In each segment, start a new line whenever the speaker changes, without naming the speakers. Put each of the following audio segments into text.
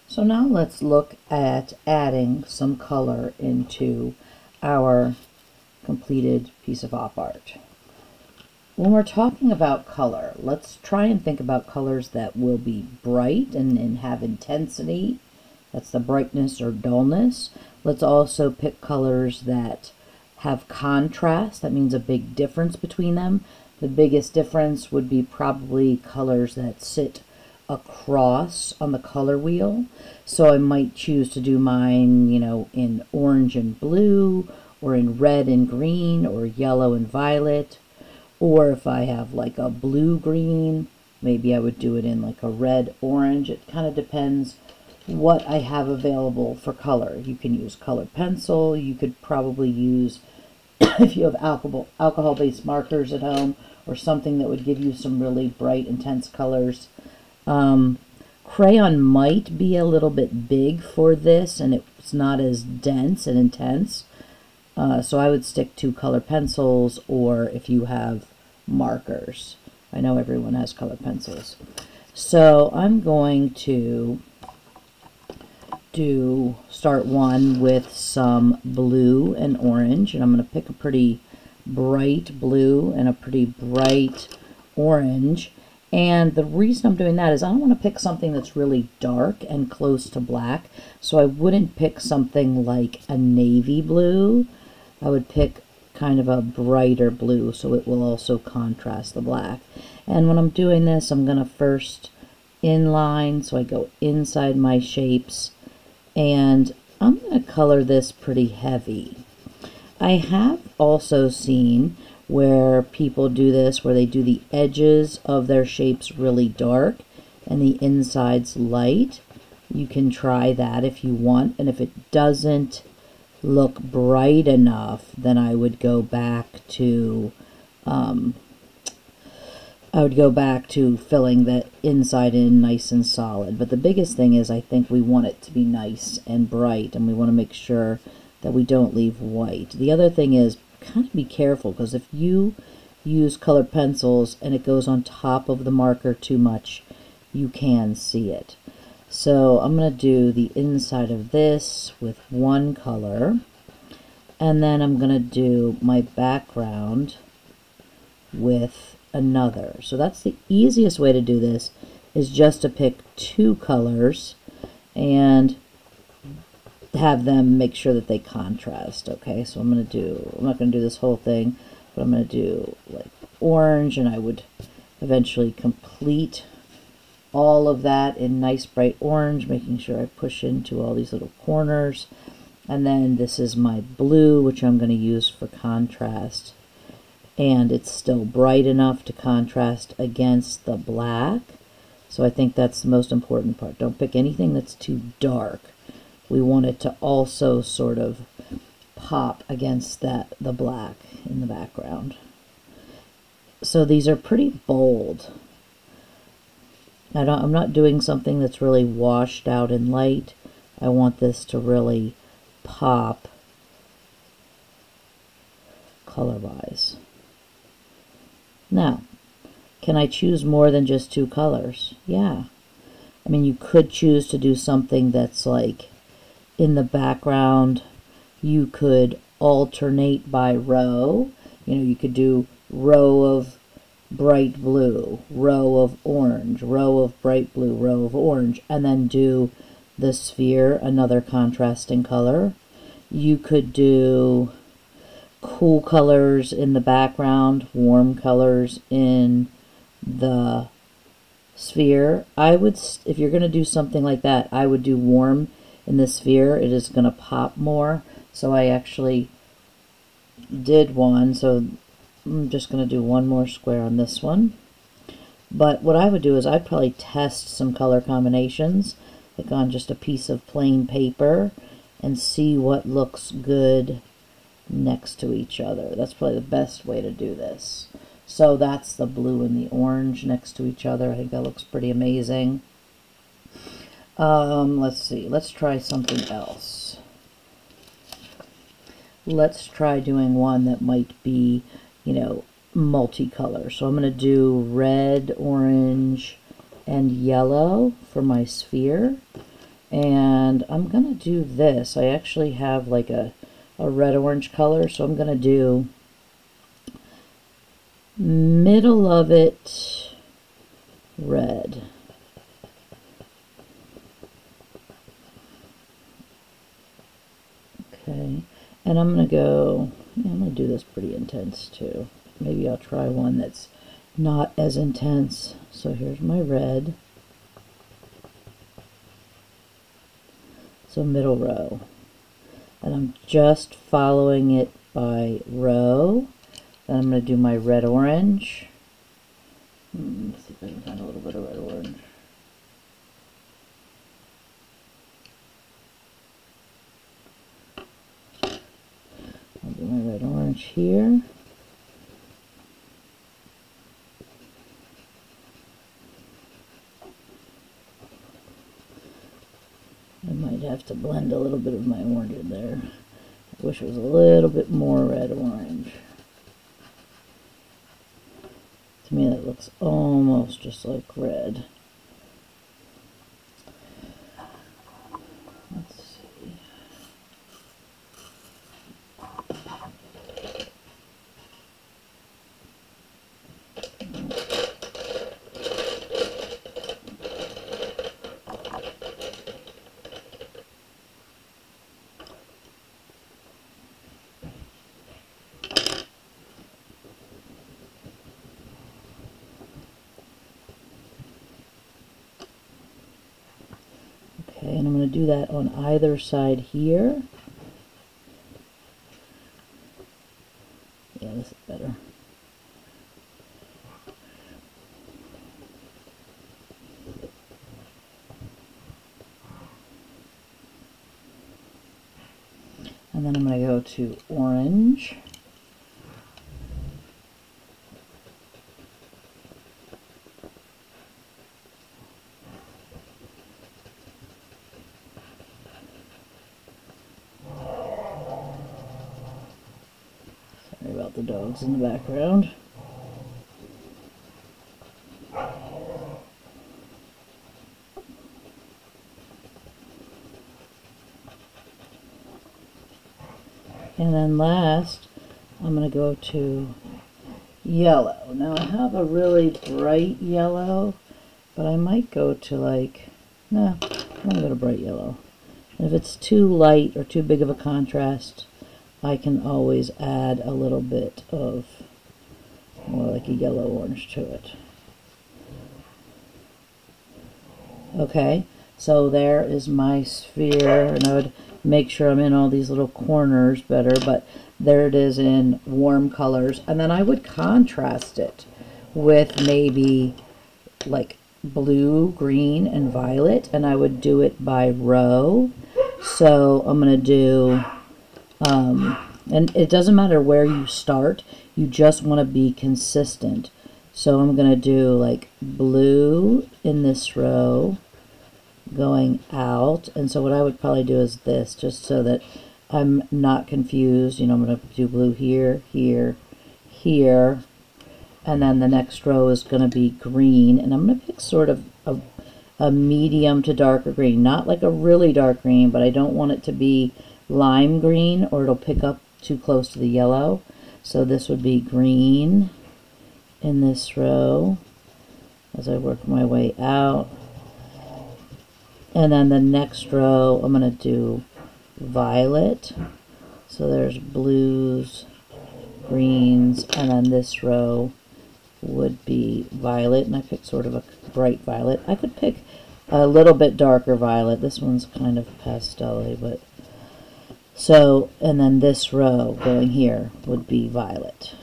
So now let's look at adding some color into our completed piece of op art. When we're talking about color, let's try and think about colors that will be bright and have intensity. That's the brightness or dullness. Let's also pick colors that have contrast. That means a big difference between them. The biggest difference would be probably colors that sit across on the color wheel. So I might choose to do mine, in orange and blue, or in red and green, or yellow and violet. Or if I have like a blue-green, maybe I would do it in like a red-orange. It kind of depends what I have available for color. You can use colored pencil. You could probably use, if you have alcohol-based markers at home, or something that would give you some really bright, intense colors. Crayon might be a little bit big for this, and it's not as dense and intense. So I would stick to color pencils, or if you have markers. I know everyone has color pencils. So I'm going to start one with some blue and orange, and I'm going to pick a pretty bright blue and a pretty bright orange. And the reason I'm doing that is I don't want to pick something that's really dark and close to black. So I wouldn't pick something like a navy blue. I would pick kind of a brighter blue so it will also contrast the black. And when I'm doing this, I'm going to first inline, so I go inside my shapes, and I'm going to color this pretty heavy. I have also seen where people do this, where they do the edges of their shapes really dark and the insides light. You can try that if you want, and if it doesn't look bright enough, then I would go back to filling the inside in nice and solid. But the biggest thing is I think we want it to be nice and bright, and we want to make sure that we don't leave white. The other thing is kind of be careful, because if you use colored pencils and it goes on top of the marker too much, you can see it. So I'm going to do the inside of this with one color, and then I'm going to do my background with another. So that's the easiest way to do this, is just to pick two colors and have them make sure that they contrast. Okay, so I'm not going to do this whole thing, but I'm going to do like orange, and I would eventually complete all of that in nice bright orange, making sure I push into all these little corners. And then this is my blue, which I'm going to use for contrast, and it's still bright enough to contrast against the black. So I think that's the most important part. Don't pick anything that's too dark. We want it to also sort of pop against the black in the background. So these are pretty bold. I'm not doing something that's really washed out in light. I want this to really pop color-wise. Now, can I choose more than just two colors? Yeah. I mean, you could choose to do something that's like in the background. You could alternate by row. You could do row of bright blue, row of orange, row of bright blue, row of orange, and then do the sphere another contrasting color. You could do cool colors in the background, warm colors in the sphere. If you're going to do something like that, I would do warm in the sphere. It is going to pop more. So I actually did one, so I'm just going to do one more square on this one. But what I would do is I'd probably test some color combinations, like on just a piece of plain paper, and see what looks good next to each other. That's probably the best way to do this. So that's the blue and the orange next to each other. I think that looks pretty amazing. Let's see. Let's try something else. Let's try doing one that might be, multicolor. So I'm going to do red, orange, and yellow for my sphere. And I'm going to do this. I actually have like a red-orange color, so I'm going to do middle of it red. Okay, and I'm going to go, I'm going to do this pretty intense too. Maybe I'll try one that's not as intense. So here's my red. So middle row. And I'm just following it by row. Then I'm going to do my red-orange. Let's see if I can find a little bit of red-orange. I'll do my red-orange here. I might have to blend a little bit of my orange in there. I wish it was a little bit more red-orange. To me that looks almost just like red. Let's see. Okay, and I'm going to do that on either side here. Yeah, this is better. And then I'm going to go to orange. Sorry about the dogs in the background. And then last, I'm going to go to yellow. Now I have a really bright yellow, but I might go to like, no, I'm going to go to bright yellow. And if it's too light or too big of a contrast, I can always add a little bit of more like a yellow orange to it. Okay, so there is my sphere, and I would make sure I'm in all these little corners better, but there it is in warm colors. And then I would contrast it with maybe like blue, green, and violet, and I would do it by row. So I'm going to do, and it doesn't matter where you start, you just want to be consistent. So I'm going to do like blue in this row going out, and so what I would probably do is this, just so that I'm not confused. You know, I'm going to do blue here, here, here, and then the next row is going to be green, and I'm going to pick sort of a medium to darker green, not like a really dark green, but I don't want it to be lime green or it'll pick up too close to the yellow. So this would be green in this row as I work my way out. And then the next row, I'm going to do violet. So there's blues, greens, and then this row would be violet. And I picked sort of a bright violet. I could pick a little bit darker violet. This one's kind of pastel-y, but so, and then this row going here would be violet.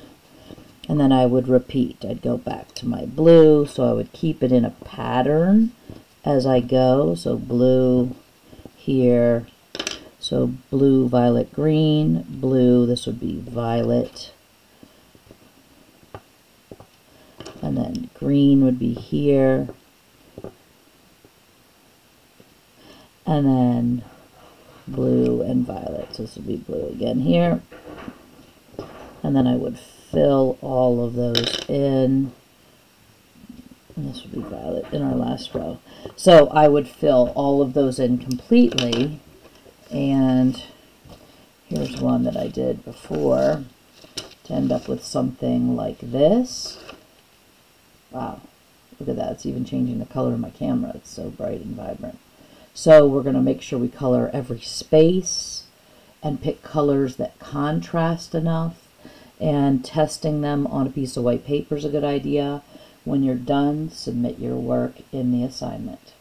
And then I would repeat. I'd go back to my blue, so I would keep it in a pattern as I go. So blue here, so blue, violet, green, blue, this would be violet, and then green would be here, and then blue and violet, so this would be blue again here, and then I would fill all of those in And this would be violet in our last row. So I would fill all of those in completely. And here's one that I did before to end up with something like this. Wow, look at that. It's even changing the color of my camera. It's so bright and vibrant. So we're going to make sure we color every space and pick colors that contrast enough. And testing them on a piece of white paper is a good idea. When you're done, submit your work in the assignment.